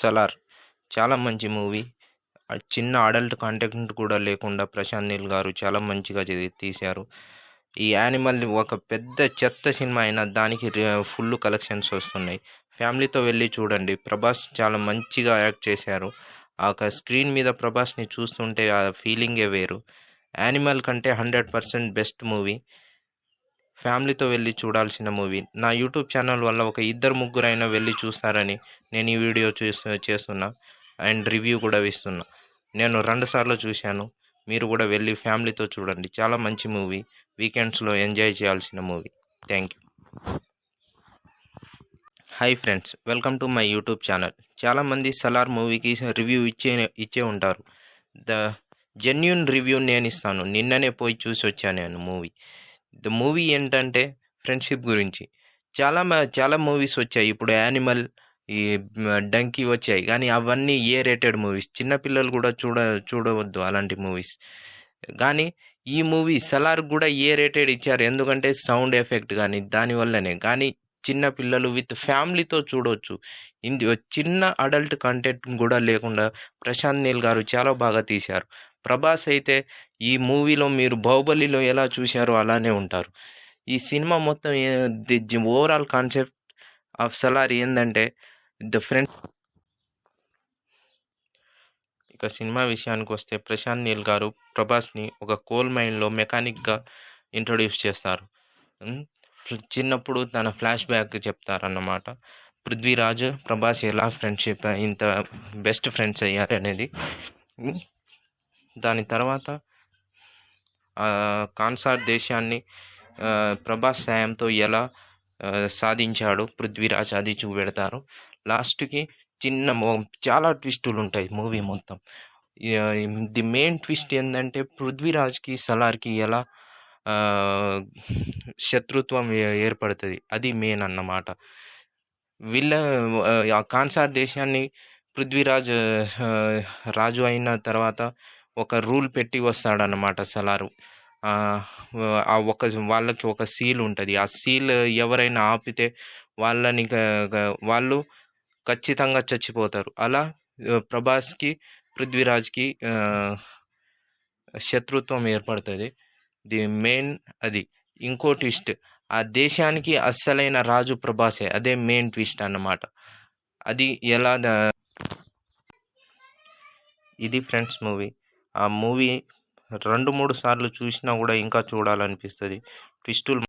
సలార్ చాలా మంచి మూవీ. చిన్న అడల్ట్ కంటెంట్ కూడా లేకుండా ప్రశాంత్ నీల్ గారు చాలా మంచిగా తీశారు. ఈ యానిమల్ ఒక పెద్ద చెత్త సినిమా అయినా దానికి ఫుల్ కలెక్షన్స్ వస్తున్నాయి. ఫ్యామిలీతో వెళ్ళి చూడండి. ప్రభాస్ చాలా మంచిగా యాక్ట్ చేశారు. ఆ స్క్రీన్ మీద ప్రభాస్ని చూస్తుంటే ఆ ఫీలింగే వేరు. యానిమల్ కంటే 100% బెస్ట్ మూవీ. ఫ్యామిలీతో వెళ్ళి చూడాల్సిన మూవీ. నా యూట్యూబ్ ఛానల్ వల్ల ఒక ఇద్దరు ముగ్గురైనా వెళ్ళి చూస్తారని నేను ఈ వీడియో చేస్తున్నా అండ్ రివ్యూ కూడా ఇస్తున్నా. నేను 2 సార్లు చూశాను. మీరు కూడా వెళ్ళి ఫ్యామిలీతో చూడండి. చాలా మంచి మూవీ. వీకెండ్స్లో ఎంజాయ్ చేయాల్సిన movie. Thank you. Hi friends, welcome to my YouTube channel. చాలామంది సలార్ మూవీకి రివ్యూ ఇచ్చే ఉంటారు. ద జెన్యూన్ రివ్యూ నేను ఇస్తాను. నిన్ననే పోయి చూసి వచ్చాను నేను మూవీ. ద మూవీ ఏంటంటే ఫ్రెండ్షిప్ గురించి. చాలా మూవీస్ వచ్చాయి. ఇప్పుడు యానిమల్, ఈ డంకీ వచ్చాయి, కానీ అవన్నీ ఏ రేటెడ్ మూవీస్. చిన్నపిల్లలు కూడా చూడవద్దు అలాంటి మూవీస్. కానీ ఈ మూవీ సలార్ కూడా ఏ రేటెడ్ ఇచ్చారు. ఎందుకంటే సౌండ్ ఎఫెక్ట్ కానీ దానివల్లనే. కానీ చిన్న పిల్లలు విత్ ఫ్యామిలీతో చూడవచ్చు. చిన్న అడల్ట్ కంటెంట్ కూడా లేకుండా ప్రశాంత్ నీల్ గారు చాలా బాగా తీశారు. ప్రభాస్ అయితే ఈ మూవీలో మీరు బాహుబలిలో ఎలా చూశారో అలానే ఉంటారు. ఈ సినిమా మొత్తం the overall concept of Salaar ఏంటంటే ద ఫ్రెండ్. ఇక సినిమా విషయానికి వస్తే ప్రశాంత్ నీల్ గారు ప్రభాస్ని ఒక కోల్ మైన్లో మెకానిక్గా ఇంట్రొడ్యూస్ చేస్తారు. చిన్నప్పుడు తన ఫ్లాష్ బ్యాక్ చెప్తారన్నమాట. పృథ్వీరాజ్ ప్రభాస్ ఎలా ఫ్రెండ్షిప్ ఇంత బెస్ట్ ఫ్రెండ్స్ అయ్యారు అనేది. దాని తర్వాత కాన్సార్ దేశాన్ని ప్రభాస్ సాయంతో ఎలా సాధించాడు పృథ్వీరాజ్, అది చూపెడతారు. లాస్ట్కి చాలా ట్విస్టులు ఉంటాయి మూవీ మొత్తం. ది మెయిన్ ట్విస్ట్ ఏంటంటే పృథ్వీరాజ్కి సలార్కి ఎలా శత్రుత్వం ఏర్పడుతుంది, అది మెయిన్ అన్నమాట. ఆ కాన్సార్ దేశాన్ని పృథ్వీరాజ్ రాజు అయిన తర్వాత ఒక రూల్ పెట్టి వస్తాడన్నమాట సలారు. వాళ్ళకి ఒక సీల్ ఉంటుంది. ఆ సీల్ ఎవరైనా ఆపితే వాళ్ళు ఖచ్చితంగా చచ్చిపోతారు. అలా ప్రభాస్కి పృథ్వీరాజ్కి శత్రుత్వం ఏర్పడుతుంది. ది మెయిన్ అది. ఇంకో ట్విస్ట్, ఆ దేశానికి అస్సలైన రాజు ప్రభాసే. అదే మెయిన్ ట్విస్ట్ అన్నమాట. అది ఎలా ఇది ఫ్రెండ్స్ మూవీ. ఆ మూవీ 2-3 సార్లు చూసినా కూడా ఇంకా చూడాలనిపిస్తుంది. ట్విస్టులు